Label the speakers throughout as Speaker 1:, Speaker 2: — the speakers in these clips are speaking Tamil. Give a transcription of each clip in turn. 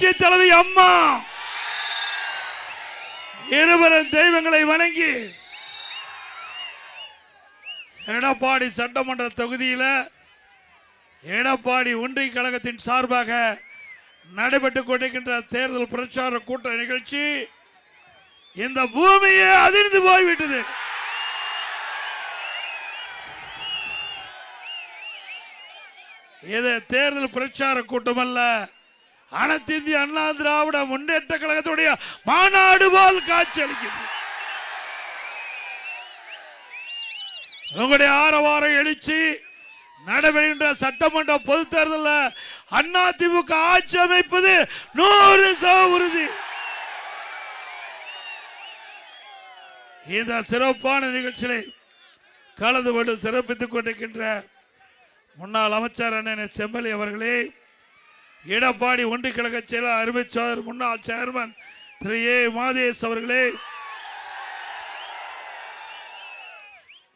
Speaker 1: புரட்சி தலைவி அம்மா இருவரும் தெய்வங்களை வணங்கி எடப்பாடி சட்டமன்ற தொகுதியில் எடப்பாடி ஒன்றிய கழகத்தின் சார்பாக நடைபெற்றுக் கொண்டிருக்கின்ற தேர்தல் பிரச்சார கூட்ட நிகழ்ச்சி இந்த பூமியே அதிர்ந்து போய்விட்டது. இது தேர்தல் பிரச்சார கூட்டம் அல்ல, அனைத்து இந்திய அண்ணா திராவிட முன்னேற்ற கழகத்துடைய மாநாடு போல் காட்சி அளிக்கிறது. உங்களுடைய ஆரவாரம் எழுச்சி நடைபெறுகின்ற சட்டமன்ற பொது தேர்தலில் அண்ணா திமுக ஆட்சி அமைப்பது 100% உறுதி. இந்த சிறப்பான நிகழ்ச்சியை கலந்து கொண்டு சிறப்பித்துக் கொண்டிருக்கின்ற முன்னாள் அமைச்சர் அண்ணன் செம்மலி அவர்களே, எடப்பாடி ஒன்றிய கழக செயலர் அறிவிச்சாளர் முன்னாள் சேர்மன் திரு ஏ மாதேஷ் அவர்களே,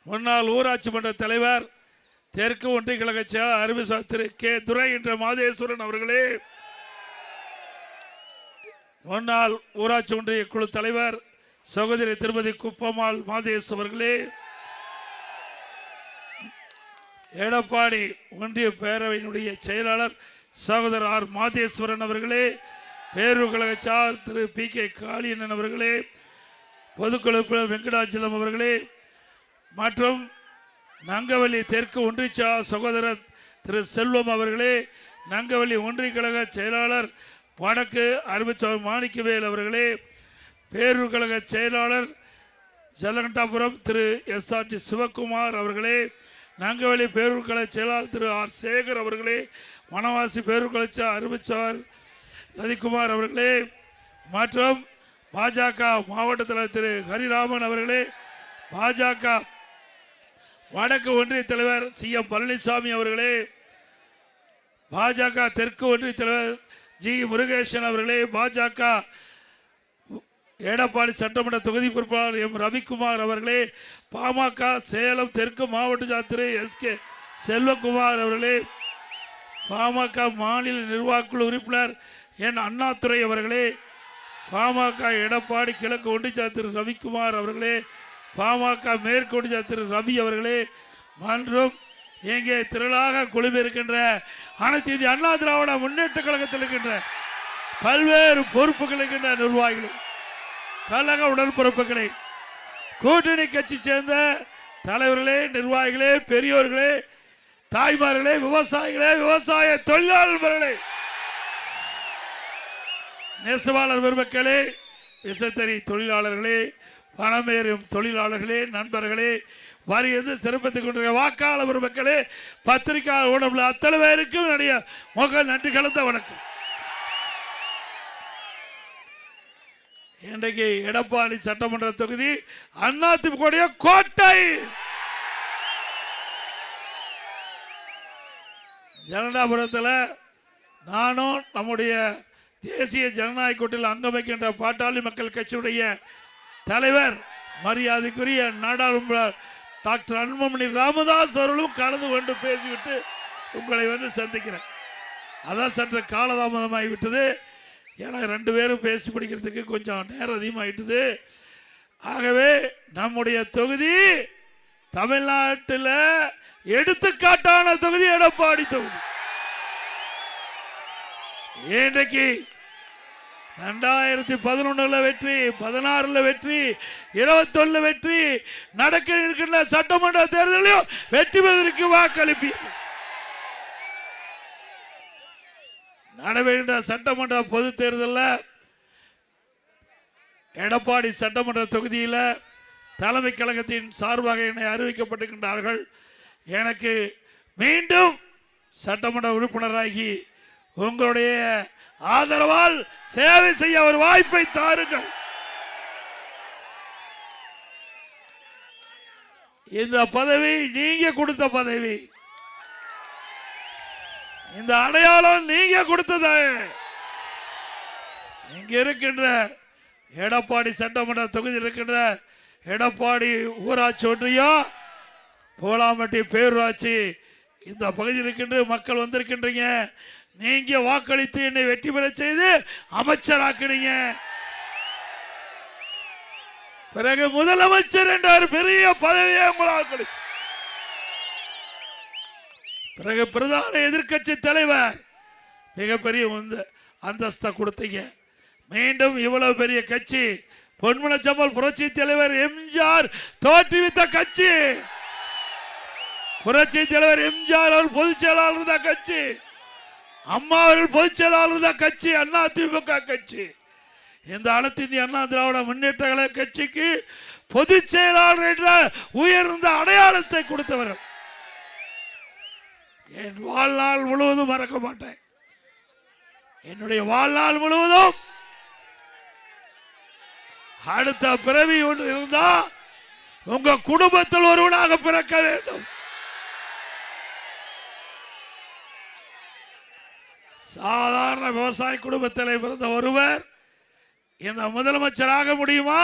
Speaker 1: முன்னாள் ஊராட்சி மன்ற தலைவர் தெற்கு ஒன்றிய கழக செயலர் அறிவிச்சாளர் திரு கே துரை என்ற மாதேஸ்வரன் அவர்களே, முன்னாள் ஊராட்சி ஒன்றிய குழு தலைவர் சகோதரி திருமதி குப்பம்மாள் மாதேஷ் அவர்களே, எடப்பாடி ஒன்றிய பேரவையினுடைய செயலாளர் சகோதரர் ஆர் மாதேஸ்வரன் அவர்களே, பேரூர் கழக சார் திரு பி கே காளியண்ணன் அவர்களே, பொதுக்குழு வெங்கடாச்சலம் அவர்களே மற்றும் நங்கவள்ளி தெற்கு ஒன்றிய சகோதரர் திரு செல்வம் அவர்களே, நங்கவள்ளி ஒன்றிய கழக செயலாளர் வடக்கு அறிவிச்சாளர் மாணிக்கவேல் அவர்களே, பேரூர் கழக செயலாளர் ஜலகண்டாபுரம் திரு எஸ்.ஆர்.டி. சிவகுமார் அவர்களே, நங்கவள்ளி பேரூர் கழக செயலாளர் திரு ஆர் சேகர் அவர்களே, வனவாசி பேரூர் கழக அறிவிச்சாளர் ரதிக்குமார் அவர்களே மற்றும் பாஜக மாவட்ட தலைவர் திரு ஹரிராமன் அவர்களே, பாஜக வடக்கு ஒன்றிய தலைவர் சி.எம். பழனிசாமி அவர்களே, பாஜக தெற்கு ஒன்றிய தலைவர் ஜி முருகேசன் அவர்களே, பாஜக எடப்பாடி சட்டமன்ற தொகுதி பொறுப்பாளர் எம் ரவிக்குமார் அவர்களே, பாமக சேலம் தெற்கு மாவட்ட சாத்திரி எஸ்.கே. செல்வகுமார் அவர்களே, பாமக மாநில நிர்வாகக்குழு உறுப்பினர் என் அண்ணாதுரை அவர்களே, பாமக எடப்பாடி கிழக்கு ஒன்றிய சாத்திரி ரவிக்குமார் அவர்களே, பாமக மேற்கு ஒன்றிய சாத்திரி ரவி அவர்களே மற்றும் இங்கே திரளாக குழுமி இருக்கின்ற அனைத்து இந்திய அண்ணா திராவிட முன்னேற்ற கழகத்தில் இருக்கின்ற பல்வேறு பொறுப்புகள் இருக்கின்ற நிர்வாகிகளை, கழக உடன்பிறப்புகளை, கூட்டணி கட்சி சேர்ந்த தலைவர்களே, நிர்வாகிகளே, பெரியோர்களே, தாய்மார்களே, விவசாயிகளே, விவசாய தொழிலாளர்களே, நெசவாளர் பெருமக்களே, விசைத்தறி தொழிலாளர்களே, பணமேறும் தொழிலாளர்களே, நண்பர்களே, வரியது சிறப்பித்துக் கொண்டிருக்கிற வாக்காளர் பெருமக்களே, பத்திரிகையாளர் ஊடகங்கள் அத்தனை பேருக்கும் என்னுடைய முக நன்றி கலந்த வணக்கம். இன்றைக்கு எடப்பாடி சட்டமன்ற தொகுதி அதிமுக கோட்டை. ஜனதாபுரத்தில் நானும் நம்முடைய தேசிய ஜனநாயக கூட்டத்தில் அங்கம் வைக்கின்ற பாட்டாளி மக்கள் கட்சியுடைய தலைவர் மரியாதைக்குரிய நாடாளுமன்ற டாக்டர் அன்புமணி ராமதாஸ் அவர்களும் கலந்து கொண்டு பேசிவிட்டு உங்களை வந்து சந்திக்கிறேன். அதான் சற்று காலதாமதமாகிவிட்டது. ஏன்னா 2 பேரும் பேசி பிடிக்கிறதுக்கு கொஞ்சம் நேரம் அதிகமாகிட்டது. ஆகவே நம்முடைய தொகுதி தமிழ்நாட்டில் எடுத்துக்காட்டான தொகுதி எடப்பாடி தொகுதி. இன்றைக்கு 2011 வெற்றி, 16 வெற்றி, 21 வெற்றி, நடக்க இருக்கின்ற சட்டமன்ற தேர்தலையும் வெற்றி பெறுவதற்கு வாக்களிப்பீர்கள். நடைபெறுகின்ற சட்டமன்ற பொது தேர்தலில் எடப்பாடி சட்டமன்ற தொகுதியில் தலைமை கழகத்தின் சார்பாக என்னை அறிவிக்கப்பட்டிருக்கின்றார்கள். எனக்கு மீண்டும் சட்டமன்ற உறுப்பினராகி உங்களுடைய ஆதரவால் சேவை செய்ய ஒரு வாய்ப்பை தாருங்கள். இந்த பதவி நீங்க கொடுத்த பதவி, இந்த அடையாளம் நீங்க கொடுத்தது. இங்க இருக்கின்ற எடப்பாடி சட்டமன்ற தொகுதியில் இருக்கின்ற எடப்பாடி ஊராட்சி ஒன்றியம், பூலாம்பட்டி பேரூராட்சி இந்த பகுதியில் இருக்கின்ற மக்கள் வந்திருக்கின்றீங்க. நீங்க வாக்களித்து என்னை வெற்றி பெற செய்து அமைச்சராக்குறீங்க. பிறகு முதலமைச்சர் என்ற ஒரு பெரிய பதவியை உங்களால் கிடைக்கும். பிறகு பிரதான எதிர்க்கட்சி தலைவர் மிகப்பெரிய அந்தஸ்தை கொடுத்தீங்க. மீண்டும் இவ்வளவு பெரிய கட்சி பொன்மனச்செம்மல் புரட்சி தலைவர் எம்ஜிஆர் தோற்றுவித்த கட்சி. புரட்சி தலைவர் எம்ஜிஆர் அவர்கள் பொதுச் செயலாளர் தான் கட்சி. அம்மா அவர்கள் பொதுச் செயலாளர் தான் கட்சி. அதிமுக கட்சி. இந்த அனைத்து இந்திய அண்ணா திராவிட முன்னேற்ற கழக கட்சிக்கு பொதுச் செயலாளர் என்ற உயர்ந்த அடையாளத்தை கொடுத்தவர்கள். என் வாழ்நாள் முழுவதும் மறக்க மாட்டேன். என்னுடைய வாழ்நாள் முழுவதும் அடுத்த பிறவி ஒன்று இருந்தா உங்க குடும்பத்தில் ஒருவனாக பிறக்க வேண்டும். சாதாரண விவசாய குடும்பத்தில் பிறந்த ஒருவர் இந்த முதலமைச்சராக முடியுமா?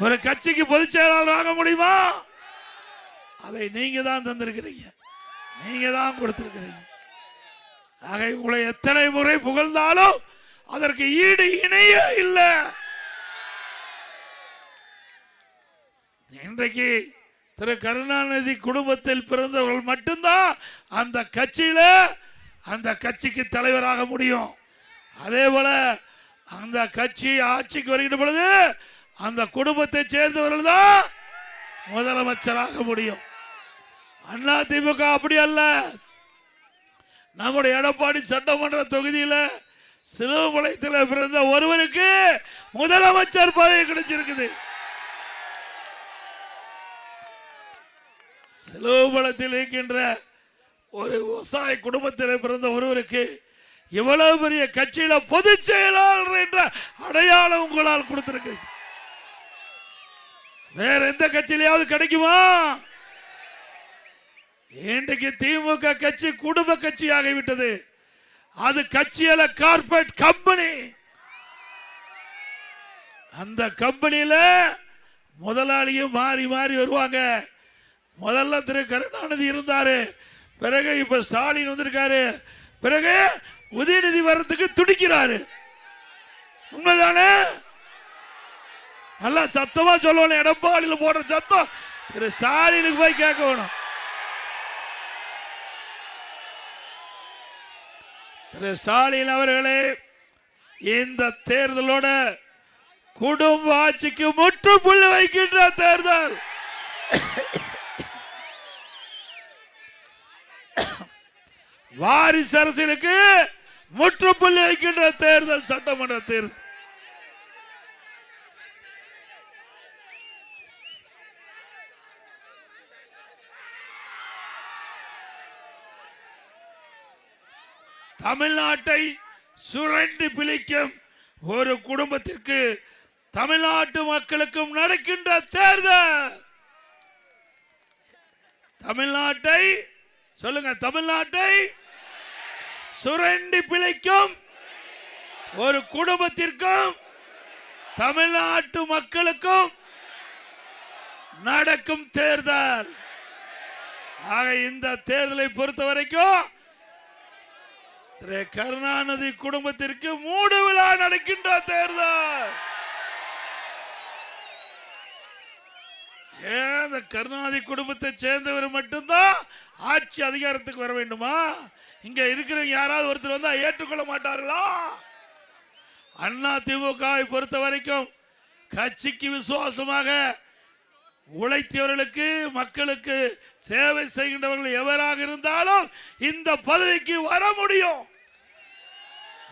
Speaker 1: ஒரு கட்சிக்கு பொதுச் செயலாளர் ஆக முடியுமா? அதை நீங்க தான் தந்திருக்கிறீங்க, நீங்க தான் கொடுத்திருக்கிறீங்க. ஆக உங்களை எத்தனை முறை புகழ்ந்தாலும் அதற்கு ஈடு இணையே இல்லை. இன்றைக்கு திரு கருணாநிதி குடும்பத்தில் பிறந்தவர்கள் மட்டும்தான் அந்த கட்சியில அந்த கட்சிக்கு தலைவராக முடியும். அதே போல அந்த கட்சி ஆட்சிக்கு வருகின்ற பொழுது அந்த குடும்பத்தை சேர்ந்தவர்கள் தான் முதலமைச்சராக முடியும். அதிமுக அப்படி அல்ல. நம்முடைய எடப்பாடி சட்டமன்ற தொகுதியில் சிலுவம்பாளையத்தில் பிறந்த ஒருவருக்கு முதலமைச்சர் பதவி கிடைச்சிருக்குது. சிலுவம்பாளையத்தில் இருக்கின்ற ஒரு விவசாய குடும்பத்தில் பிறந்த ஒருவருக்கு இவ்வளவு பெரிய கட்சியில பொதுச் செயலாளர் என்ற அடையாளம் உங்களால் கொடுத்திருக்கு. வேற எந்த கட்சியிலாவது கிடைக்குமா? இன்றைக்கு திமுக கட்சி குடும்ப கட்சி ஆகிவிட்டது. அது கட்சியில கார்பரேட் கம்பெனி. அந்த கம்பெனியில முதலாளியும் மாறி மாறி வருவாங்க. முதல்ல திரு கருணாநிதி இருந்தாரு, பிறகு இப்ப ஸ்டாலின் வந்திருக்காரு, பிறகு உதயநிதி வர்றதுக்கு துடிக்கிறாரு. உண்மைதானே? நல்லா சத்தமா சொல்லணும். எடப்பாடியில் போடுற சத்தம் திரு ஸ்டாலினுக்கு போய் கேட்க வேணும். திரு ஸ்டாலின் அவர்களே, இந்த தேர்தலோட குடும்ப ஆட்சிக்கு முற்றுப்புள்ளி வைக்கின்ற தேர்தல். வாரிசு அரசியலுக்கு முற்றுப்புள்ளி வைக்கின்ற தேர்தல் சட்டமன்ற தேர்தல். தமிழ்நாட்டை சுரண்டி பிழிக்கும் ஒரு குடும்பத்திற்கு தமிழ்நாட்டு மக்களுக்கும் நடக்கின்ற தேர்தல். தமிழ்நாட்டை சொல்லுங்க, தமிழ்நாட்டை சுரண்டி பிழைக்கும் ஒரு குடும்பத்திற்கும் தமிழ்நாட்டு மக்களுக்கும் நடக்கும் தேர்தல். ஆக இந்த தேர்தலை பொறுத்த வரைக்கும் கருணாநிதி குடும்பத்திற்கு மூடு விழா நடக்கின்ற தேர்தல். ஏன் கருணாநிதி குடும்பத்தை சேர்ந்தவர் மட்டும்தான் ஆட்சி அதிகாரத்துக்கு வர வேண்டுமா? இங்க இருக்கிறவங்க யாராவது ஒருத்தர் வந்தா ஏற்றுக்கொள்ள மாட்டார்களா? அதிமுகவை பொறுத்த வரைக்கும் கட்சிக்கு விசுவாசமாக உழைத்தவர்களுக்கு, மக்களுக்கு சேவை செய்கின்றவர்கள் எவராக இருந்தாலும் இந்த பதவிக்கு வர முடியும்.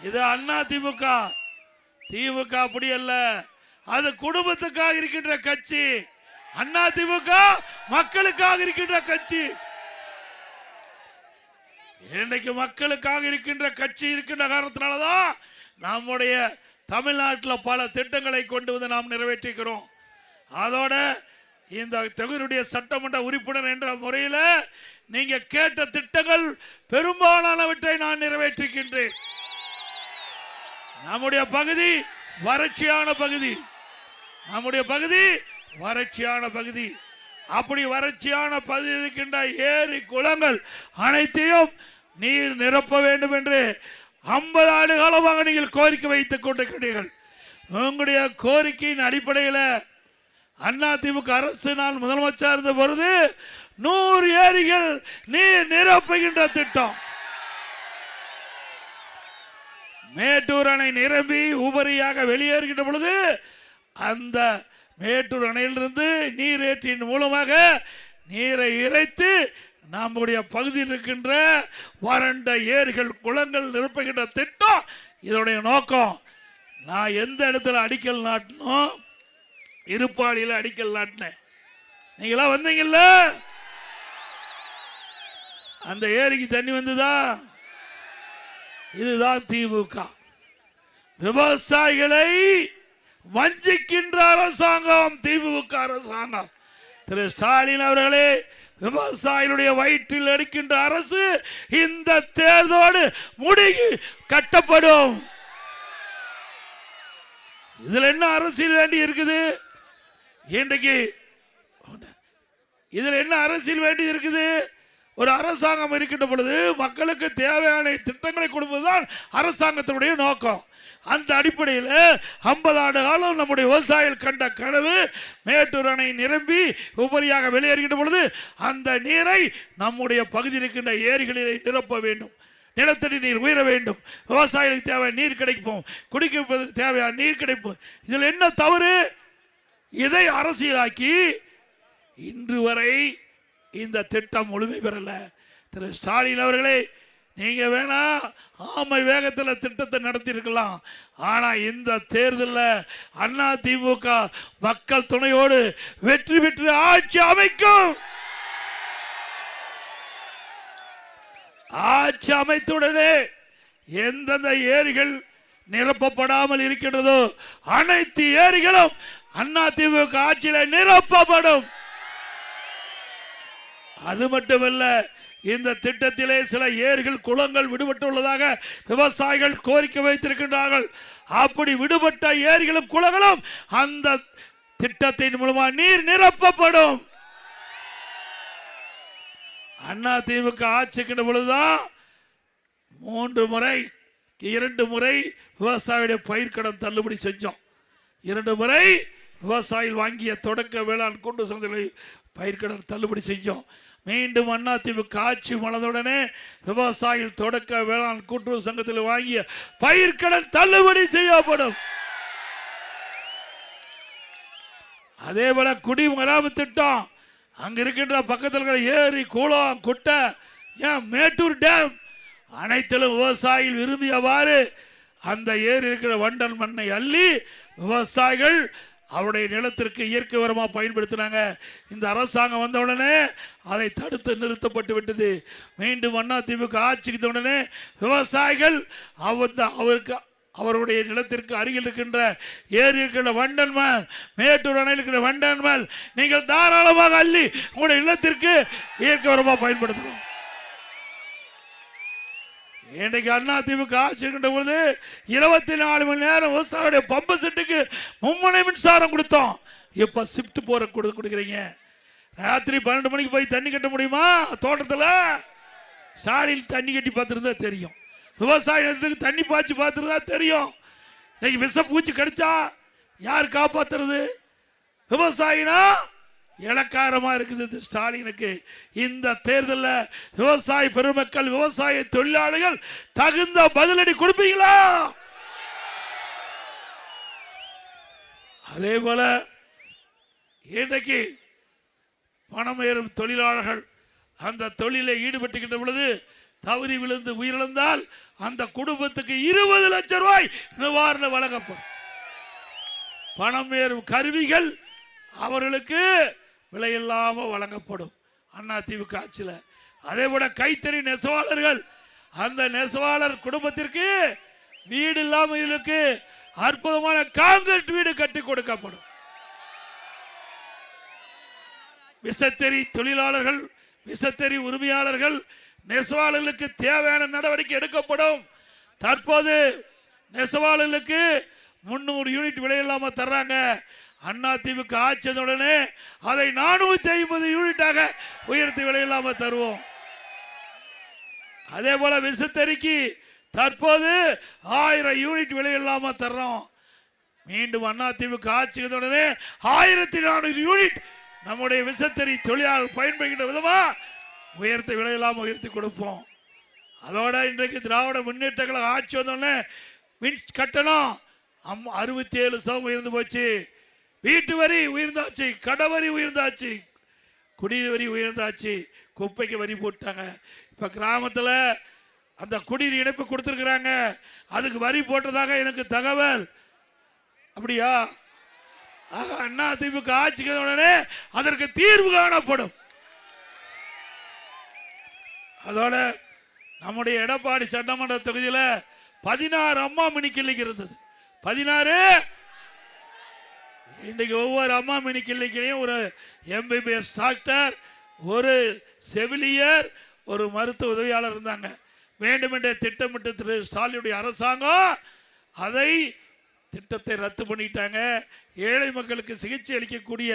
Speaker 1: இது அதிமுக. திமுக அப்படி அல்ல. அது குடும்பத்துக்காக இருக்கின்ற கட்சி. அதிமுக மக்களுக்காக இருக்கின்ற கட்சி. இன்னைக்கு மக்களுக்காக இருக்கின்ற கட்சி இருக்கின்ற காரணத்தினாலதான் நம்முடைய தமிழ்நாட்டில் பல திட்டங்களை கொண்டு வந்து நாம் நிறைவேற்றிக்கிறோம். அதோட இந்த தொகுதியுடைய சட்டமன்ற உறுப்பினர் என்ற முறையில் நீங்க கேட்ட திட்டங்கள் பெரும்பாலானவற்றை நான் நிறைவேற்றிக்கின்றேன். நம்முடைய பகுதி வறட்சியான பகுதி. நம்முடைய பகுதி வறட்சியான பகுதி. அப்படி வறட்சியான பகுதியில் இருக்கின்ற ஏரி குளங்கள் அனைத்தையும் நீர் நிரப்ப வேண்டும் என்று 50 ஆண்டு காலமாக நீங்கள் கோரிக்கை வைத்துக் கொண்டிருக்கிறீர்கள். உங்களுடைய கோரிக்கையின் அடிப்படையில் அதிமுக அரசு நான் முதலமைச்சர் இருந்த பொழுது 100 ஏரிகள் நீர் நிரப்புகின்ற திட்டம். மேட்டூர் அணை நிரம்பி உபரியாக வெளியேறுகின்ற பொழுது அந்த மேட்டூர் அணையிலிருந்து நீரேற்றின் மூலமாக நீரை இறைத்து நம்முடைய பகுதியில் இருக்கின்ற வறண்ட ஏரிகள் குளங்கள் நிரப்புகின்ற திட்டம். இதனுடைய நோக்கம் நான் எந்த இடத்துல அடிக்கல் நாட்டணும், இருப்பாளியில் அடிக்கல் நாட்டினேன். நீங்களா வந்தீங்கல்ல, அந்த ஏரிக்கு தண்ணி வந்ததா? இதுதான் திமுக. விவசாயிகளை வஞ்சிக்கின்ற அரசாங்கம் திமுக அரசாங்கம். திரு ஸ்டாலின் அவர்களே, விவசாயிகளுடைய வயிற்றில் எடுக்கின்ற அரசு இந்த தேர்தலோடு முடி கட்டப்படும். இதுல என்ன அரசியல் வேண்டி இருக்குது? இன்றைக்கு இதுல என்ன அரசியல் வேண்டி இருக்குது? ஒரு அரசாங்கம் இருக்கின்ற பொழுது மக்களுக்கு தேவையான திட்டங்களை கொடுப்பதுதான் அரசாங்கத்தினுடைய நோக்கம். அந்த அடிப்படையில் 50 ஆண்டு காலம் நம்முடைய விவசாயிகள் கண்ட கனவு மேட்டூர் அணை நிரம்பி உபரியாக வெளியேறுகின்ற பொழுது அந்த நீரை நம்முடைய பகுதியில் இருக்கின்ற ஏரிகளில் நிரப்ப வேண்டும். நிலத்தடி நீர் உயர வேண்டும். விவசாயிகளுக்கு தேவையான நீர் கிடைக்கும், குடிப்பதற்கு தேவையான நீர் கிடைக்கும். இதில் என்ன தவறு? இதை அரசியலாக்கி இன்று வரை இந்த திட்டம் முழுமை பெறல. திரு ஸ்டாலின் அவர்களே, நீங்க வேணா ஆமை வேகத்தில் திட்டத்தை நடத்தி இருக்கலாம். ஆனா இந்த தேர்தலில் அதிமுக மக்கள் துணையோடு வெற்றி பெற்று ஆட்சி அமைக்கும். ஆட்சி அமைத்துடனே எந்தெந்த ஏரிகள் நிரப்பப்படாமல் இருக்கின்றதோ அனைத்து ஏரிகளும் அதிமுக ஆட்சியில் நிரப்பப்படும். அது மட்டுமல்ல, இந்த திட்டத்திலே சில ஏரிகள் குளங்கள் விடுபட்டுள்ளதாக விவசாயிகள் கோரிக்கை வைத்திருக்கின்றார்கள். அப்படி விடுபட்ட ஏரிகளும் குளங்களும் அந்த திட்டத்தின் மூலமாக நீர் நிரப்பப்படும். அதிமுக ஆட்சிக்கின்ற பொழுதுதான் 2 முறை விவசாயியுடைய பயிர்க்கடன் தள்ளுபடி செஞ்சோம். 2 முறை விவசாயிகள் வாங்கிய தொடக்க வேளாண் கூட்டு சந்தைகளை பயிர்க்கடன் தள்ளுபடி செஞ்சோம். மீண்டும் அதிமுக ஆட்சி மலர்ந்தவுடனே விவசாயிகள் தொடக்க வேளாண் கூட்டுறவு சங்கத்தில் வாங்கிய பயிர்க்கடன் தள்ளுபடி செய்யப்படும். அதே போல குடிமராமத்து திட்டம், அங்க இருக்கின்ற பக்கத்தில் இருக்கிற ஏரி குளம் குட்டை ஏன் மேட்டூர் டேம் அனைத்திலும் விவசாயிகள் விரும்பியவாறு அந்த ஏரி இருக்கிற வண்டல் மண்ணை அள்ளி விவசாயிகள் அவருடைய நிலத்திற்கு இயற்கை உரமாக பயன்படுத்தினாங்க. இந்த அரசாங்கம் வந்தவுடனே அதை தடுத்து நிறுத்தப்பட்டு விட்டது. மீண்டும் அதிமுக ஆட்சிக்கு உடனே விவசாயிகள் அவருடைய நிலத்திற்கு அருகில் இருக்கின்ற ஏரி இருக்கின்ற வண்டல் மண், மேட்டூர் அணையில் இருக்கிற வண்டல் மண் நீங்கள் தாராளமாக அள்ளி உங்களுடைய நிலத்திற்கு இயற்கை உரமாக பயன்படுத்தணும். இன்றைக்கு அதிமுக ஆட்சி இருக்கின்ற பொழுது 24 மணி நேரம் விவசாயியுடைய பம்பு செட்டுக்கு மும்முனை மின்சாரம் கொடுத்தோம். இப்ப ஷிப்ட் போற கொடுக்குறீங்க. ராத்திரி 12 மணிக்கு போய் தண்ணி கட்ட முடியுமா? தோட்டத்தில் சாலையில் தண்ணி கட்டி பார்த்துருந்தா தெரியும். விவசாயத்துக்கு தண்ணி பாய்ச்சி பார்த்துருந்தா தெரியும். இன்னைக்கு விஷ பூச்சி கடிச்சா யார் காப்பாத்துறது? விவசாயினா இலக்காரமா இருக்குது ஸ்டாலினுக்கு. இந்த தேர்தலில் விவசாய பெருமக்கள், விவசாய தொழிலாளிகள் தகுந்த பதிலடி கொடுப்பீங்களா? அதே போல இன்றைக்கு பணம் ஏறும் தொழிலாளர்கள் அந்த தொழிலை ஈடுபட்டுகின்ற பொழுது தவறி விழுந்து உயிரிழந்தால் அந்த குடும்பத்துக்கு 20 லட்சம் ரூபாய் நிவாரணம் வழங்கப்படும். பணம் ஏறும் கருவிகள் அவர்களுக்கு விலையில்லாமல் வழங்கப்படும் அதிமுக ஆட்சியில். அதே போல கைத்தறி நெசவாளர்கள், அந்த நெசவாளர் குடும்பத்திற்கு வீடு இல்லாமலுக்கு அற்புதமான கான்கிரீட் வீடு கட்டி கொடுக்கப்படும். விசைத்தறி தொழிலாளர்கள், விசைத்தறி உரிமையாளர்கள், நெசவாளர்களுக்கு தேவையான நடவடிக்கை எடுக்கப்படும். தற்போது நெசவாளர்களுக்கு 300 யூனிட் விலையில்லாம தர்றாங்க. அதிமுக ஆட்சியுடனே அதை 450 யூனிட்டாக உயர்த்தி விலையில்லாம தருவோம். அதே போல விசைத்தறிக்கு தற்போது 1000 யூனிட் விலையில்லாம தர்றோம். மீண்டும் அதிமுக ஆட்சியுடனே 1400 யூனிட் நம்முடைய விசைத்தறி தொழிலாளர் பயன்படுகின்ற விதமா உயர்த்தி விலையில்லாம உயர்த்தி கொடுப்போம். அதோட இன்றைக்கு திராவிட முன்னேற்ற கழக ஆட்சி வந்தோடனே மின் கட்டணம் 67% உயர்ந்து போச்சு. வீட்டு வரி உயர்ந்தாச்சு, கடவரி உயர்ந்தாச்சு, குடிநீர் வரி உயர்ந்தாச்சு, குப்பைக்கு வரி போட்டாங்க. இப்ப கிராமத்தில் அந்த குடிநீர் இணைப்பு கொடுத்திருக்கிறாங்க, அதுக்கு வரி போட்டதாக எனக்கு தகவல். அப்படியா? அதிமுக ஆட்சிக்கு உடனே அதற்கு தீர்வு காணப்படும். அதோட நம்முடைய எடப்பாடி சட்டமன்ற தொகுதியில் 16 அம்மா மினி கிளினிக் இருந்தது. 16. இன்றைக்கு ஒவ்வொரு அம்மா மினி கிளினிக்லையும் ஒரு எம்பிபிஎஸ் டாக்டர், ஒரு செவிலியர், ஒரு மருத்துவ உதவியாளர் இருந்தாங்க. வேண்டுமென்றே திட்டமிட்டு திரு ஸ்டாலினுடைய அரசாங்கம் அதை திட்டத்தை ரத்து பண்ணிட்டாங்க. ஏழை மக்களுக்கு சிகிச்சை அளிக்கக்கூடிய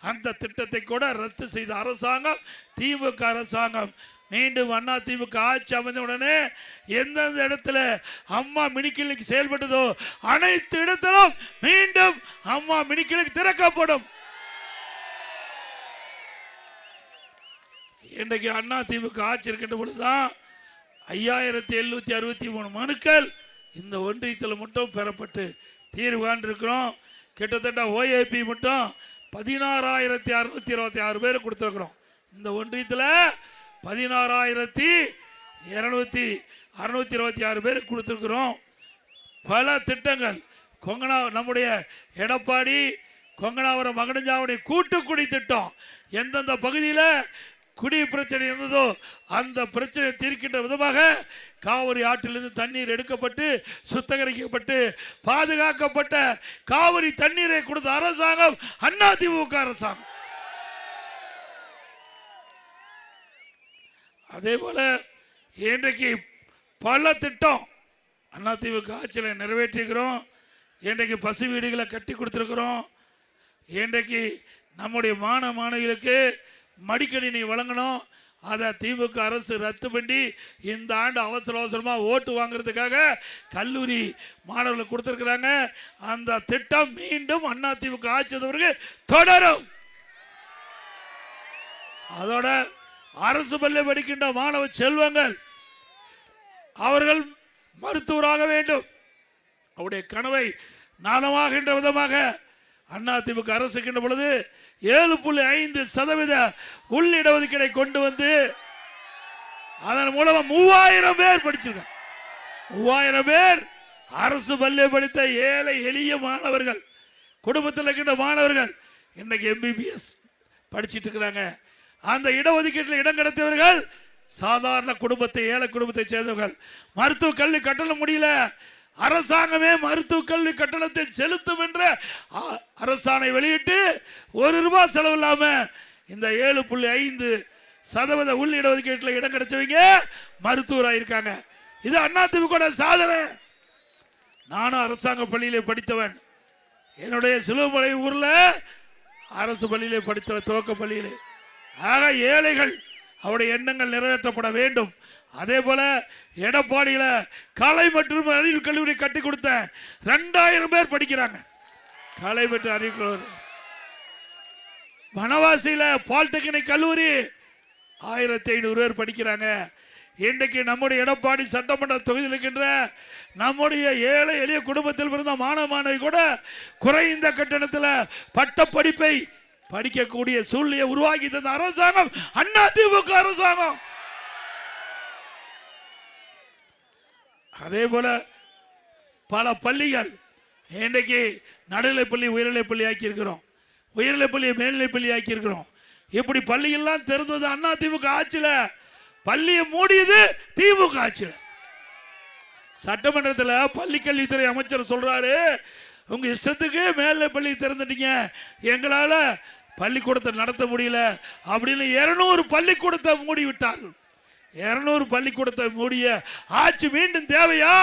Speaker 1: அந்த திட்டத்தை கூட ரத்து செய்த அரசாங்கம் திமுக அரசாங்கம். மீண்டும் அதிமுக ஆட்சி அமைந்த உடனே எந்தெந்த இடத்துல அம்மா மினி கிளினிக் செயல்பட்டதோ அனைத்து இடத்திலும் மீண்டும் அம்மா மினி கிளினிக் திறக்கப்படும். இன்றைக்கு அதிமுக ஆட்சி இருக்கின்ற பொழுதுதான் 5763 மனுக்கள் இந்த ஒன்றியத்தில் மட்டும் பெறப்பட்டு தீர்வு காண்டிருக்கிறோம். கிட்டத்தட்ட ஓஏபி மட்டும் 16,626 பேர் கொடுத்திருக்கிறோம். இந்த ஒன்றியத்தில் 16,626 பேர் கொடுத்திருக்கிறோம். பல திட்டங்கள் நம்முடைய எடப்பாடி கொங்கனாவரம் மகனஞ்சாவுடைய கூட்டுக்குடி திட்டம் எந்தெந்த பகுதியில் குடி பிரச்சனை இருந்ததோ அந்த பிரச்சனை தீர்க்கின்ற விதமாக காவிரி ஆற்றிலிருந்து தண்ணீர் எடுக்கப்பட்டு சுத்தகரிக்கப்பட்டு பாதுகாக்கப்பட்ட காவிரி தண்ணீரை கொடுத்த அரசாங்கம் அதிமுக அரசாங்கம். அதே போல இன்றைக்கு பல திட்டம் அதிமுக ஆட்சியில் நிறைவேற்றிக்கிறோம். இன்றைக்கு பசு வீடுகளை கட்டி கொடுத்துருக்கிறோம். இன்றைக்கு நம்முடைய மாணவிகளுக்கு மடிக்கணினி வழங்கணும். அதை திமுக அரசு ரத்து பண்ணி இந்த ஆண்டு அவசரமாக ஓட்டு வாங்குறதுக்காக கல்லூரி மாணவர்களுக்கு கொடுத்துருக்குறாங்க. அந்த திட்டம் மீண்டும் அதிமுக ஆட்சி தொடரும். அதோட அரசு பள்ளி படிக்கின்ற மாணவ செல்வங்கள் அவர்கள் மருத்துவராக வேண்டும். அவருடைய கனவை நனவாகின்ற விதமாக அதிமுக அரசுக்கின்ற பொழுது 7.5% உள் இடஒதுக்கீடை கொண்டு வந்து அதன் மூலமா 3000 பேர் படிச்சிருக்காங்க. 3000 பேர் அரசு பள்ளி படித்த ஏழை எளிய மாணவர்கள், குடும்பத்தில் இருக்கின்ற மாணவர்கள் இன்னைக்கு எம்பிபிஎஸ் படிச்சிட்டு இருக்கிறாங்க. அந்த இடஒதுக்கீட்டில் இடம் கிடைத்தவர்கள் சாதாரண குடும்பத்தை, ஏழை குடும்பத்தை சேர்ந்தவர்கள். மருத்துவ கல்வி கட்டணம் முடியல, அரசாங்கமே மருத்துவ கல்வி கட்டணத்தை செலுத்தும் என்ற அரசாணை வெளியிட்டு ₹1 செலவு இல்லாம இந்த 7.5% உள் இடஒதுக்கீட்டில் இடம் கிடைச்சவங்க மருத்துவராக இருக்காங்க. இது அதிமுக சாதனை. நானும் அரசாங்க பள்ளியிலே படித்தவன். என்னுடைய சிலுவமலை ஊர்ல அரசு பள்ளியிலே படித்த துவக்க பள்ளியிலே. ஆக ஏழைகள் அவருடைய எண்ணங்கள் நிறைவேற்றப்பட வேண்டும். அதே போல எடப்பாடியில கலை மற்றும் அறிவியல் கல்லூரி கட்டி கொடுத்த 2000 பேர் படிக்கிறாங்க. கலை மற்றும் அறிவியல் கல்லூரி. வனவாசியில பாலிடெக்னிக் கல்லூரி 1500 பேர் படிக்கிறாங்க. இன்றைக்கு நம்முடைய எடப்பாடி சட்டமன்ற தொகுதியில் இருக்கின்ற நம்முடைய ஏழை எளிய குடும்பத்தில் பிறந்த மாணவி கூட குறைந்த கட்டணத்தில் பட்ட படிப்பை படிக்கக்கூடிய சூழ்நிலையை உருவாக்கி தந்த அரசாங்கம் அதிமுக அரசாங்கம். அதே போல பல பள்ளிகள் இன்றைக்கு நடுநிலைப்பள்ளி உயர்நிலைப்பள்ளி ஆக்கி இருக்கிறோம், உயர்நிலைப்பள்ளியை மேல்நிலைப்பள்ளி ஆக்கி இருக்கிறோம். இப்படி பள்ளிகள்லாம் திறந்தது அதிமுக ஆட்சியில், பள்ளியை மூடியது திமுக ஆட்சியில். சட்டமன்றத்தில் பள்ளி கல்வித்துறை அமைச்சர் சொல்றாரு, உங்க இஷ்டத்துக்கு மேல்நிலைப்பள்ளி திறந்துட்டீங்க, எங்களால பள்ளிக்கூடத்தை நடத்த முடியல அப்படின்னு 200 பள்ளிக்கூடத்தை மூடி விட்டார்கள். 200 பள்ளிக்கூடத்தை மூடிய ஆட்சி மீண்டும் தேவையா?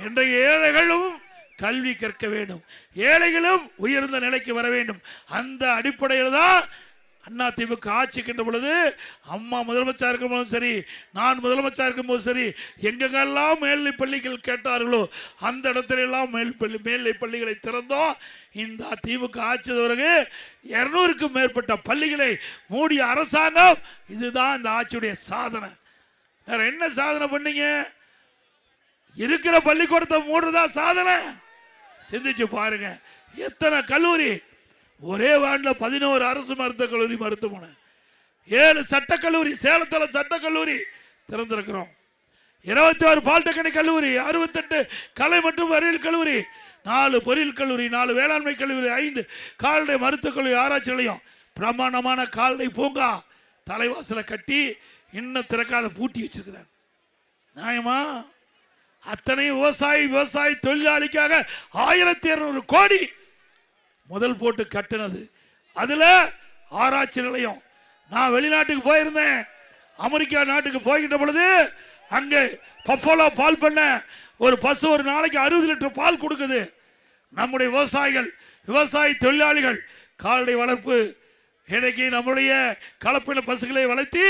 Speaker 1: இன்றைய ஏழைகளும் கல்வி கற்க வேண்டும், ஏழைகளும் உயர்ந்த நிலைக்கு வர வேண்டும். அந்த அடிப்படையில் தான் அதிமுக ஆட்சிக்கின்ற பொழுது அம்மா முதலமைச்சர் இருக்கும் போதும் சரி, நான் முதலமைச்சர் இருக்கும் போதும் சரி, எங்கெங்கெல்லாம் மேல்நிலை பள்ளிகள் கேட்டார்களோ அந்த இடத்துல எல்லாம் மேல்நிலை பள்ளிகளை திறந்தோம். இந்த திமுக ஆட்சி பிறகு 200க்கும் மேற்பட்ட பள்ளிகளை மூடிய அரசாங்கம். இதுதான் இந்த ஆட்சியுடைய சாதனை. வேற என்ன சாதனை பண்ணீங்க? இருக்கிற பள்ளிக்கூடத்தை மூடுறதா சாதனை? சிந்திச்சு பாருங்க. எத்தனை கல்லூரி, ஒரே வார்டில் 11 அரசு மருத்துவக் கல்லூரி, மருத்துவமனை, 7 சட்டக்கல்லூரி, சேலத்தில் சட்டக்கல்லூரி திறந்திருக்கிறோம், 21 பாலிடெக்னிக் கல்லூரி, 68 கலை மற்றும் அறிவியல் கல்லூரி, 4 பொறியியல் கல்லூரி, 4 வேளாண்மை கல்லூரி, 5 கால்நடை மருத்துவக் கல்லூரி, ஆராய்ச்சி நிலையம், பிரமாண்டமான கால்நடை பூங்கா தலைவாசலை கட்டி இன்னும் திறக்காத பூட்டி வச்சிருக்கிறாங்க. நியாயமா? அத்தனை விவசாயி தொழிலாளிக்காக 1200 கோடி முதல் போட்டு கட்டினது. அதுல ஆராய்ச்சி நிலையம். நான் வெளிநாட்டுக்கு போயிருந்தேன், அமெரிக்கா நாட்டுக்கு போகின்ற பொழுது அங்கே பஃபலோ பால் பண்ண ஒரு பசு ஒரு நாளைக்கு 60 லிட்டர் பால் கொடுக்குது. நம்முடைய விவசாயிகள், விவசாய தொழிலாளிகள் கால்நடை வளர்ப்பு இன்னைக்கு நம்முடைய கலப்பின பசுகளை வளர்த்தி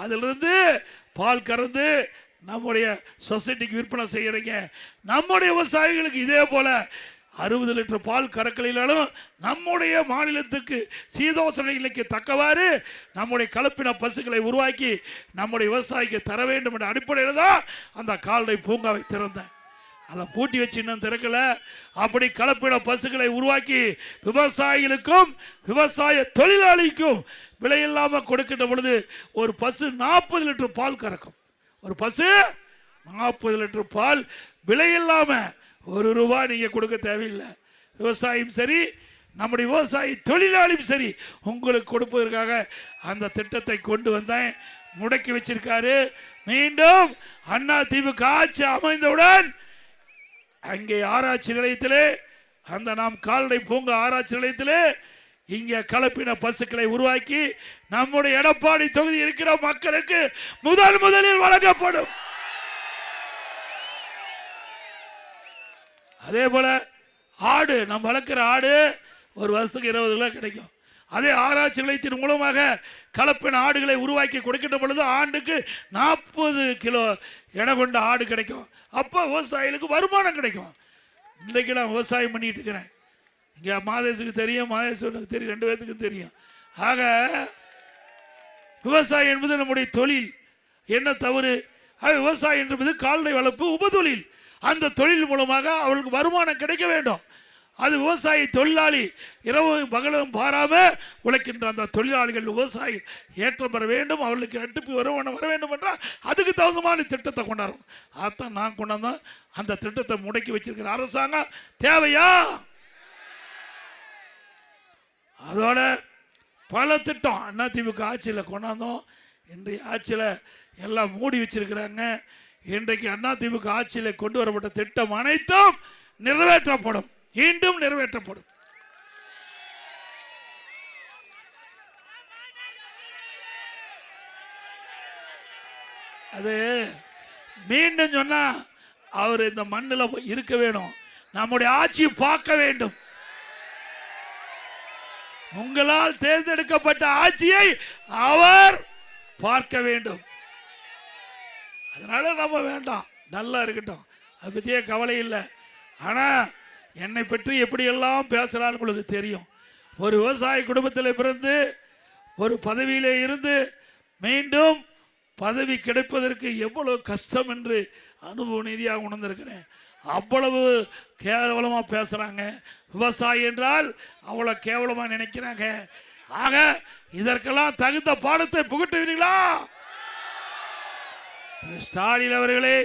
Speaker 1: அதிலிருந்து பால் கறந்து நம்முடைய சொசைட்டிக்கு விற்பனை செய்யறீங்க. நம்முடைய விவசாயிகளுக்கு இதே போல 60 லிட்டர் பால் கறக்கலினாலும் நம்முடைய மாநிலத்துக்கு சீதோசன நிலைக்கு தக்கவாறு நம்முடைய கலப்பின பசுக்களை உருவாக்கி நம்முடைய விவசாயிக்கு தர வேண்டும் என்ற அடிப்படையில் தான் அந்த கால்நடை பூங்காவை திறந்தேன். அதை பூட்டி வச்சு இன்னும் திறக்கல. அப்படி கலப்பின பசுக்களை உருவாக்கி விவசாயிகளுக்கும் விவசாய தொழிலாளிக்கும் விலையில்லாமல் கொடுக்கின்ற பொழுது ஒரு பசு 40 லிட்டர் பால் கறக்கும். ஒரு பசு 40 லிட்டர் பால் விலையில்லாம ₹1 நீங்க கொடுக்க தேவையில்லை. விவசாயியும் சரி, நம்முடைய விவசாயி தொழிலாளியும் சரி, உங்களுக்கு கொடுப்பதற்காக அந்த திட்டத்தை கொண்டு வந்தேன். முடக்கி வச்சிருக்காரு. மீண்டும் அதிமுக ஆட்சி அமைந்தவுடன் அங்கே ஆராய்ச்சி நிலையத்திலே, அந்த நாம் கால்நடை பூங்கா ஆராய்ச்சி நிலையத்திலே இங்கே கலப்பின பசுக்களை உருவாக்கி நம்முடைய எடப்பாடி தொகுதி இருக்கிற மக்களுக்கு முதலில் வழங்கப்படும். அதே போல ஆடு, நம்ம வளர்க்கிற ஆடு ஒரு வருஷத்துக்கு 20 கிலோ கிடைக்கும். அதே ஆராய்ச்சி நிலையத்தின் மூலமாக கலப்பின ஆடுகளை உருவாக்கி கொடுக்கின்ற பொழுது ஆண்டுக்கு 40 கிலோ எடை கொண்ட ஆடு கிடைக்கும். அப்போ விவசாயிகளுக்கு வருமானம் கிடைக்கும். இன்றைக்கு நான் விவசாயம் பண்ணிட்டு இருக்கிறேன். இங்கே மாதேசுக்கு தெரியும், மாதேஸ்வரனுக்கு தெரியும், 2 பேர்த்துக்கும் தெரியும். ஆக விவசாயம் என்பது நம்முடைய தொழில். என்ன தவறு? விவசாயம் என்பது கால்நடை வளர்ப்பு உபதொழில். அந்த தொழில் மூலமாக அவர்களுக்கு வருமானம் கிடைக்க வேண்டும். அது விவசாயி தொழிலாளி இரவும் பகலும் பாராம உழைக்கின்ற அந்த தொழிலாளிகள் விவசாயி ஏற்றம் பெற வேண்டும், அவர்களுக்கு ரெட்டிப்பு வருமானம் வர வேண்டும் என்றால் அதுக்கு தகுந்த மாதிரி திட்டத்தை கொண்டாடும். அதான் நான் கொண்டாந்தேன். அந்த திட்டத்தை முடக்கி வச்சிருக்கிற அரசாங்கம் தேவையா? அதோட பல திட்டம் அதிமுக ஆட்சியில் கொண்டாந்தோம். இன்றைய ஆட்சியில் எல்லாம் மூடி வச்சிருக்கிறாங்க. இன்றைக்கு அதிமுக ஆட்சியில் கொண்டு வரப்பட்ட திட்டம் அனைத்தும் நிறைவேற்றப்படும், மீண்டும் நிறைவேற்றப்படும். அது மீண்டும் சொன்னா அவர் இந்த மண்ணில் இருக்க வேணும், நம்முடைய ஆட்சியை பார்க்க வேண்டும். உங்களால் தேர்ந்தெடுக்கப்பட்ட ஆட்சியை அவர் பார்க்க வேண்டும். அதனால நம்ம வேண்டாம், நல்லா இருக்கட்டும், அதை பற்றியே கவலை இல்லை. ஆனால் என்னை பற்றி எப்படியெல்லாம் பேசுகிறான்னு உங்களுக்கு தெரியும். ஒரு விவசாய குடும்பத்தில் பிறந்து ஒரு பதவியிலே இருந்து மீண்டும் பதவி கிடைப்பதற்கு எவ்வளவு கஷ்டம் என்று அனுபவ ரீதியாக உணர்ந்திருக்கிறேன். அவ்வளவு கேவலமாக பேசுகிறாங்க. விவசாயி என்றால் அவ்வளோ கேவலமாக நினைக்கிறாங்க. ஆக இதற்கெல்லாம் தகுந்த பாடத்தை புகட்டுவீர்களா? ஸ்டாலின் அவர்களே,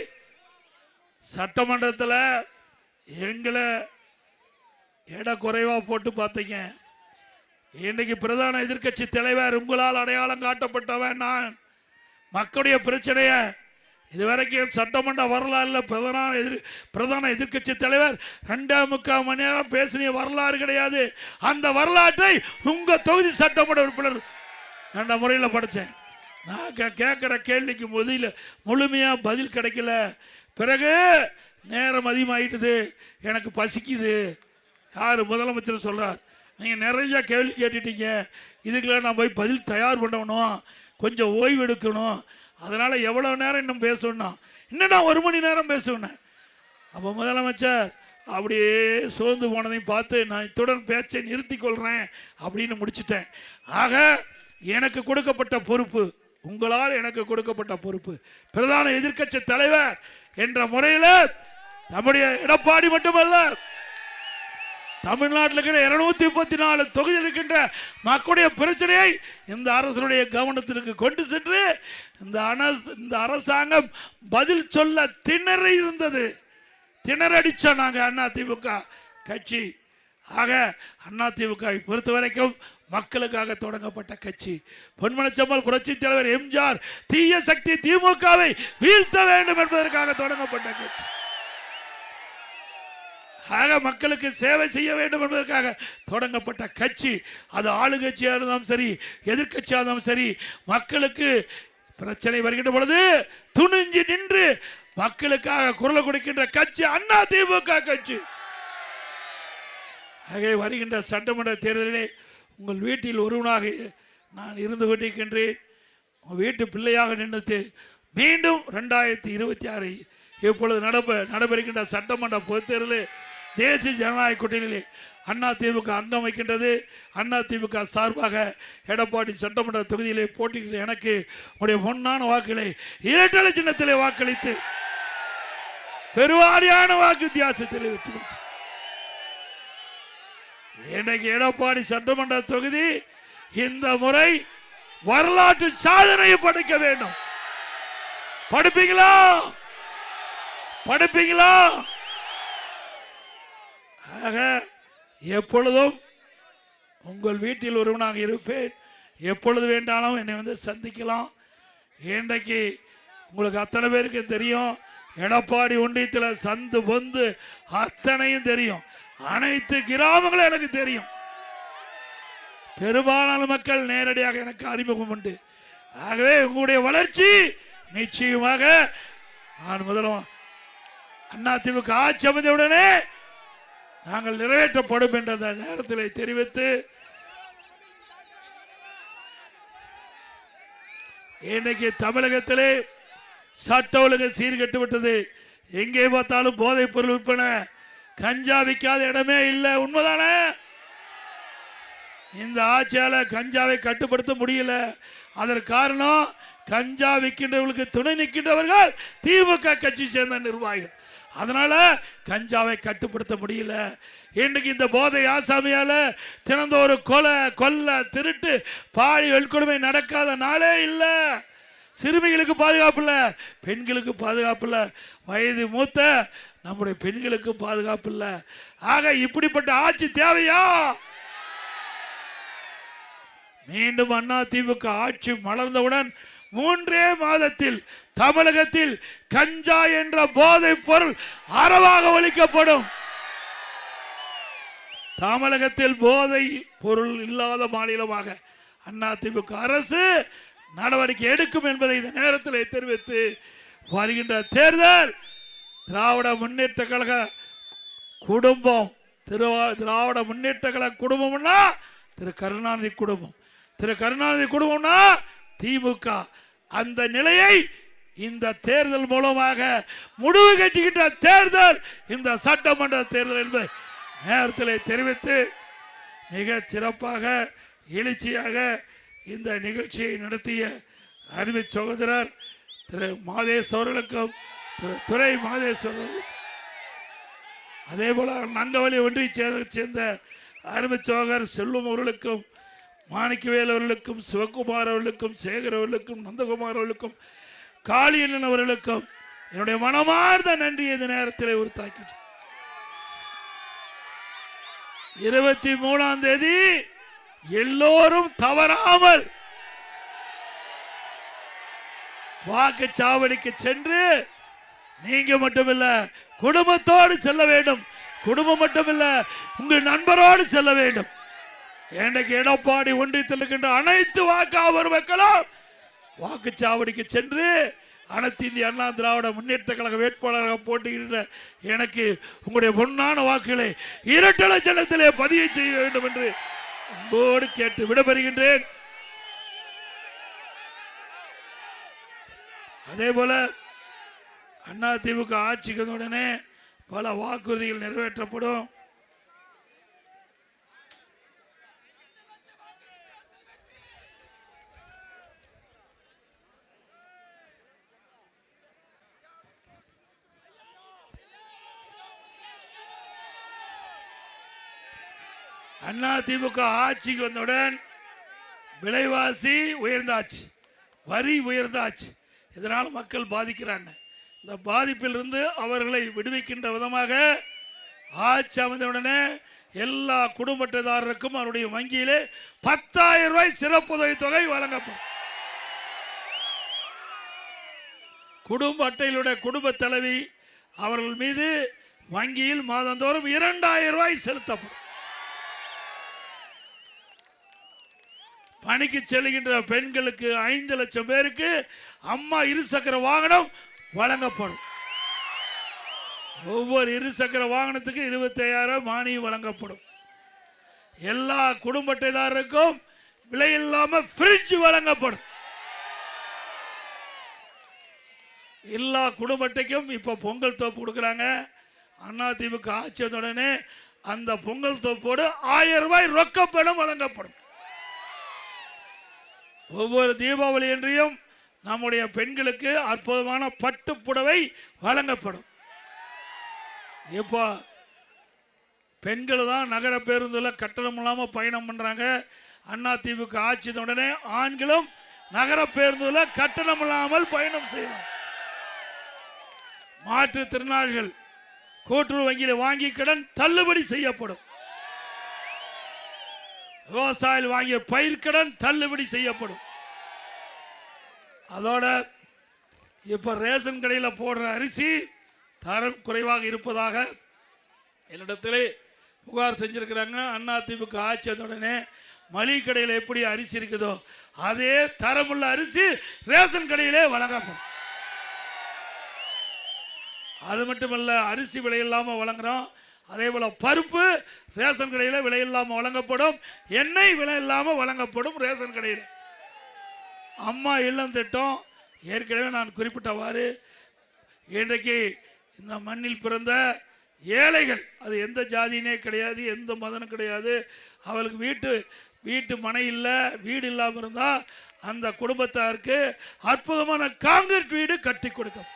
Speaker 1: சட்டமன்றத்தில் எங்களை எடை குறைவா போட்டு பார்த்தீங்க. இன்னைக்கு பிரதான எதிர்கட்சி தலைவர் உங்களால் அடையாளம் காட்டப்பட்டவன் நான். மக்களுடைய பிரச்சனைய இதுவரைக்கும் சட்டமன்ற வரலாறுல பிரதான எதிர்கட்சி தலைவர் 2.25 மணி நேரம் பேசின வரலாறு கிடையாது. அந்த வரலாற்றை உங்க தொகுதி சட்டமன்ற உறுப்பினர் என்ற முறையில் படித்தேன். நான் கேட்கிற கேள்விக்கு முழுமையா பதில் கிடைக்கல. பிறகு நேரம் அதிகமாயிட்டுது, எனக்கு பசிக்குது. யார்? முதலமைச்சர் சொல்றார். நீங்க நிறைய கேள்வி கேட்டுட்டீங்க, இதுக்கெல்லாம் நான் போய் பதில் தயார் பண்ணணும், கொஞ்சம் ஓய்வு எடுக்கணும், அதனால எவ்வளவு நேரம் இன்னும் பேசணும், இன்னும் நான் 1 மணி நேரம் பேசுவேன். அப்போ முதலமைச்சர் அப்படியே சோர்ந்து போனதையும் பார்த்து நான் இத்துடன் பேச்சை நிறுத்தி கொள்றேன் அப்படின்னு முடிச்சிட்டேன். ஆக எனக்கு கொடுக்கப்பட்ட பொறுப்பு, உங்களால் எனக்கு கொடுக்கப்பட்ட பொறுப்பு, பிரதான எதிர்க்கட்சி தலைவர் என்ற முறையில் நம்முடைய எடப்பாடி மட்டுமல்ல, தமிழ்நாட்டில் இருக்கிற 234 தொகுதி இருக்கின்ற மக்களுடைய பிரச்சனையை இந்த அரசுடைய கவனத்திற்கு கொண்டு சென்று இந்த அரசாங்கம் பதில் சொல்ல திணறி இருந்தது. திணறடிச்ச நாங்க அதிமுக கட்சி. ஆக அதிமுக பொறுத்த வரைக்கும் மக்களுக்காக தொடங்கப்பட்ட கட்சி. பொன்மனச்செம்மல் புரட்சி தலைவர் எம்ஜிஆர் தீய சக்தி திமுகவை வீழ்த்த வேண்டும் என்பதற்காக தொடங்கப்பட்ட கட்சி. ஆக மக்களுக்கு சேவை செய்ய வேண்டும் என்பதற்காக தொடங்கப்பட்ட கட்சி. அது ஆளுங்கட்சியாக இருந்தாலும் சரி, எதிர்கட்சியாக இருந்தாலும் சரி, மக்களுக்கு பிரச்சனை வருகின்ற பொழுது துணிஞ்சு நின்று மக்களுக்காக குரல் கொடுக்கின்ற கட்சி அதிமுக கட்சி. ஆகவே வருகின்ற சட்டமன்ற தேர்தலிலே உங்கள் வீட்டில் ஒருவனாக நான் இருந்து கொண்டிருக்கின்றேன். உங்கள் வீட்டு பிள்ளையாக நின்று மீண்டும் 2026 இப்பொழுது நடைபெறுகின்ற சட்டமன்ற பொதுத் தேர்தலில் தேசிய ஜனநாயக கூட்டணியிலே அதிமுக அங்கம் வைக்கின்றது. அதிமுக சார்பாக எடப்பாடி சட்டமன்ற தொகுதியிலே போட்டியிட்ட எனக்கு உடைய பொன்னான வாக்குகளை இரட்டை சின்னத்திலே வாக்களித்து பெருவாரியான வாக்கு வித்தியாசத்தில் வெற்றி பெற்று இன்னைக்கு எடப்பாடி சட்டமன்ற தொகுதி இந்த முறை வரலாற்று சாதனையை படைக்க வேண்டும். படைப்பீங்களா? படைப்பீங்களா? ஆக எப்பொழுதும் உங்கள் வீட்டில் ஒருவனாக இருப்பேன். எப்பொழுது வேண்டாலும் என்னை வந்து சந்திக்கலாம். இன்றைக்கு உங்களுக்கு அத்தனை பேருக்கு தெரியும், எடப்பாடி ஒன்றியத்தில் சந்து பொந்து அத்தனையும் தெரியும். அனைத்து கிராமங்களும் எனக்கு தெரியும். பெரும்பாலான மக்கள் நேரடியாக எனக்கு அறிமுகம் உண்டு. ஆகவே உங்களுடைய வளர்ச்சி நிச்சயமாக நான் முதல்வர் அதிமுக ஆட்சி அமைந்தவுடனே நாங்கள் நிறைவேற்றப்படும் என்ற நேரத்தில் தெரிவித்து இன்னைக்கு தமிழகத்திலே சட்ட ஒழுங்கு சீர்கெட்டு விட்டது. எங்கே பார்த்தாலும் போதைப் பொருள் விற்பனை, கஞ்சா விற்காத இடமே இல்லை. உண்மைதானே? இந்த ஆட்சியால கஞ்சாவை கட்டுப்படுத்த முடியல. அதற்கு காரணம் கஞ்சா விற்கின்றவர்களுக்கு துணை நிற்கின்றவர்கள் திமுக கட்சி சேர்ந்த நிர்வாகிகள். அதனால கஞ்சாவை கட்டுப்படுத்த முடியல. இன்றைக்கு இந்த போதை ஆசாமியால தினந்தோறு கொலை திருட்டு பாழி வெள்கொடுமை நடக்காத நாளே இல்லை. சிறுமிகளுக்கு பாதுகாப்பு இல்லை, பெண்களுக்கு பாதுகாப்பு இல்லை, வயது மூத்த நம்முடைய பெண்களுக்கு பாதுகாப்பு இல்லை. ஆக இப்படிப்பட்ட ஆட்சி தேவையா? மீண்டும் அதிமுக ஆட்சி மலர்ந்தவுடன் 3 மாதத்தில் தமிழகத்தில் கஞ்சா என்ற போதைப் பொருள் அறவாக ஒழிக்கப்படும். தமிழகத்தில் போதை பொருள் இல்லாத மாநிலமாக அதிமுக அரசு நடவடிக்கை எடுக்கும் என்பதை இந்த நேரத்தில் தெரிவித்து வருகின்ற தேர்தல் திராவிட முன்னேற்ற கழக குடும்பம், திராவிட முன்னேற்ற கழக குடும்பம்னா திரு கருணாநிதி குடும்பம், திரு கருணாநிதி குடும்பம்னா திமுக. அந்த நிலையை இந்த தேர்தல் மூலமாக முடிவு கட்டிக்கிட்ட தேர்தல் இந்த சட்டமன்ற தேர்தல் என்பதை நேரத்தில் தெரிவித்து மிக சிறப்பாக எழுச்சியாக இந்த நிகழ்ச்சியை நடத்திய அருமை சகோதரர் திரு மாதேஷ் அவர்களுக்கும் திரு துரை மாதேஷ் அவர்களுக்கும் அதே போல நங்கவலி ஒன்றியை சேர்ந்த அருமை சகோதரர் செல்வம் அவர்களுக்கும் மாணிக்கவேல் அவர்களுக்கும் சிவகுமார் அவர்களுக்கும் சேகர் அவர்களுக்கும் நந்தகுமார் அவர்களுக்கும் காளியண்ணன் அவர்களுக்கும் என்னுடைய மனமார்ந்த நன்றி இந்த நேரத்தில் உறுத்தாக்கிட்டு 23ஆம் தேதி எல்லோரும் தவறாமல் வாக்குச்சாவடிக்கு சென்று நீங்க மட்டுமில்ல குடும்பத்தோடு செல்ல வேண்டும். குடும்பம் மட்டுமில்ல உங்கள் நண்பரோடு செல்ல வேண்டும். இன்றைக்கு எடப்பாடி ஒன்றியத்தில் இருக்கின்ற அனைத்து வாக்காளர் மக்களும் வாக்குச்சாவடிக்கு சென்று அனைத்து இந்திய அண்ணா திராவிட முன்னேற்ற கழக வேட்பாளராக போட்டியிடுகிற எனக்கு உங்களுடைய பொன்னான வாக்குகளை இரட்டை சின்னத்திலே பதிவு செய்ய வேண்டும் என்று அன்போடு கேட்டு விடைபெறுகின்றேன். அதே போல அதிமுக ஆட்சிக்கு உடனே பல வாக்குறுதிகள் நிறைவேற்றப்படும். அதிமுக ஆட்சிக்கு வந்தவுடன் விலைவாசி உயர்ந்தாச்சு, வரி உயர்ந்தாச்சு. இதனால் மக்கள் பாதிக்கிறாங்க. இந்த பாதிப்பிலிருந்து அவர்களை விடுவிக்கின்ற விதமாக ஆட்சி அமைந்தவுடனே எல்லா குடும்ப அட்டைதாரருக்கும் அவருடைய வங்கியிலே 10,000 ரூபாய் சிறப்புதவி தொகை வழங்கப்படும். குடும்ப அட்டையிலுடைய குடும்ப தலைவி அவர்கள் மீது வங்கியில் மாதந்தோறும் 2,000 ரூபாய் செலுத்தப்படும். பணிக்கு செல்கின்ற பெண்களுக்கு 5 லட்சம் பேருக்கு அம்மா இருசக்கர வாகனம் வழங்கப்படும். ஒவ்வொரு இருசக்கர வாகனத்துக்கு 25,000 மானியம் வழங்கப்படும். எல்லா குடும்ப அட்டைதாரருக்கும் விலை இல்லாம ஃப்ரிட்ஜ் வழங்கப்படும். எல்லா குடும்ப அட்டைக்கும் இப்ப பொங்கல் தோப்பு கொடுக்கறாங்க. அதிமுக ஆட்சி உடனே அந்த பொங்கல் தோப்போடு 1000 ரூபாய் ரொக்க பணம் வழங்கப்படும். ஒவ்வொரு தீபாவளி அன்றையும் நம்முடைய பெண்களுக்கு அற்புதமான பட்டு புடவை வழங்கப்படும். இப்போ பெண்கள் தான் நகர பேருந்துல கட்டணம் இல்லாம பயணம் பண்றாங்க. அதிமுக ஆட்சி உடனே ஆண்களும் நகர பேருந்துல கட்டணம் இல்லாமல் பயணம் செய்யணும். மாற்றுத்திறனாளிகள் கூட்டுறவு வங்கியில் வாங்கி கடன் தள்ளுபடி செய்யப்படும். விவசாயிகள் வாங்கிய பயிர்க்கடன் தள்ளுபடி செய்யப்படும். அதோட இப்ப ரேஷன் கடையில் போடுற அரிசி தரம் குறைவாக இருப்பதாக என்னிடத்திலே புகார் செஞ்சிருக்கிறாங்க. அதிமுக ஆட்சி உடனே மளிகை கடையில் எப்படி அரிசி இருக்குதோ அதே தரமுள்ள அரிசி ரேஷன் கடையிலே வழங்கப்படும். அது மட்டுமல்ல, அரிசி விலை இல்லாம வழங்குறோம். அதே போல பருப்பு ரேஷன் கடையில் விலை இல்லாமல் வழங்கப்படும். எண்ணெய் விலை இல்லாமல் வழங்கப்படும் ரேஷன் கடையில். அம்மா இல்லம் திட்டம் ஏற்கனவே நான் குறிப்பிட்டவாறு இன்றைக்கு இந்த மண்ணில் பிறந்த ஏழைகள், அது எந்த ஜாதியினே கிடையாது, எந்த மதனும் கிடையாது, அவளுக்கு வீட்டு மனை இல்லை, வீடு இல்லாமல் இருந்தால் அந்த குடும்பத்தாருக்கு அற்புதமான காங்கிரீட் வீடு கட்டி கொடுக்கும்.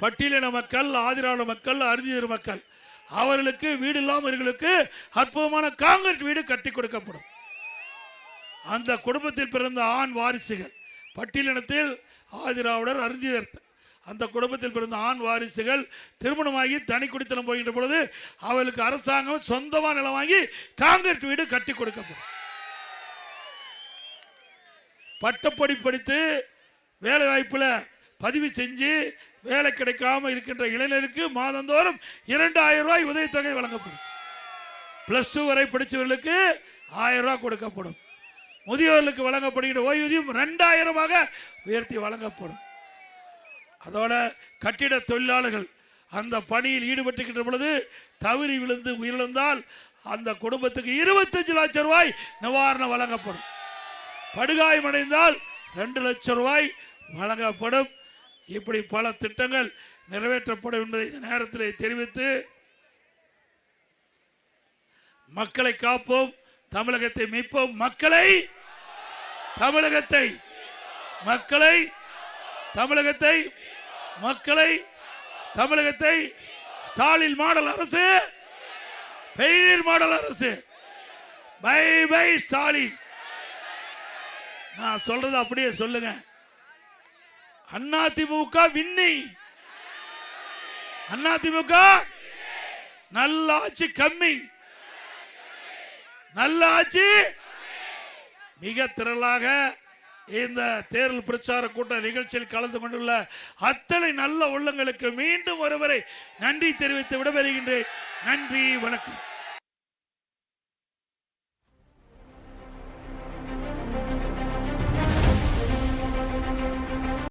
Speaker 1: பட்டியலின மக்கள், ஆதிராவிட மக்கள், அருந்தியர் மக்கள் அவர்களுக்கு வீடு இல்லாமவர்களுக்கு அற்புதமான காங்கிரீட் வீடு கட்டி கொடுக்கப்படும். அந்த குடும்பத்தில் பிறந்த ஆண் வாரிசுகள், பட்டியலினத்தில் ஆதிராவிடர், அருந்தியர், அந்த குடும்பத்தில் பிறந்த ஆண் வாரிசுகள் திருமணமாகி தனி குடித்தனம் போகின்ற பொழுது அவர்களுக்கு அரசாங்கம் சொந்தமா நிலம் வாங்கி காங்கிரீட் வீடு கட்டி கொடுக்கப்படும். பட்டப்படி படித்து வேலை வாய்ப்புல பதிவு செஞ்சு வேலை கிடைக்காம இருக்கின்ற இளைஞருக்கு மாதந்தோறும் 2,000 ரூபாய் உதவித்தொகை வழங்கப்படும். +2 வரை படித்தவர்களுக்கு 1000 ரூபாய் கொடுக்கப்படும். முதியோர்களுக்கு வழங்கப்படுகின்ற ஓய்வூதியம் 2000 உயர்த்தி வழங்கப்படும். அதோட கட்டிட தொழிலாளர்கள் அந்த பணியில் ஈடுபட்டுகின்ற பொழுது தவறி விழுந்து உயிரிழந்தால் அந்த குடும்பத்துக்கு 25 லட்சம் ரூபாய் நிவாரணம் வழங்கப்படும். படுகாயமடைந்தால் 2 லட்சம் ரூபாய் வழங்கப்படும். இப்படி பல திட்டங்கள் நிறைவேற்றப்படும் என்பதை இந்த நேரத்தில் தெரிவித்து, மக்களை காப்போம், தமிழகத்தை மீட்போம், தமிழகத்தை ஸ்டாலின் மாடல் அரசு, ஃபெயிலியர் மாடல் அரசு, பை பை ஸ்டாலின். நான் சொல்றது அப்படியே சொல்லுங்க. அதிமுக வின்னிங், அதிமுக நல்ல ஆட்சி கம்மிங், நல்ல ஆட்சி. மிக திரளாக இந்த தேர்தல் பிரச்சார கூட்ட நிகழ்ச்சியில் கலந்து கொண்டுள்ள அத்தனை நல்ல உள்ளங்களுக்கு மீண்டும் ஒருவரை நன்றி தெரிவித்து விடைபெறுகின்றேன். நன்றி, வணக்கம்.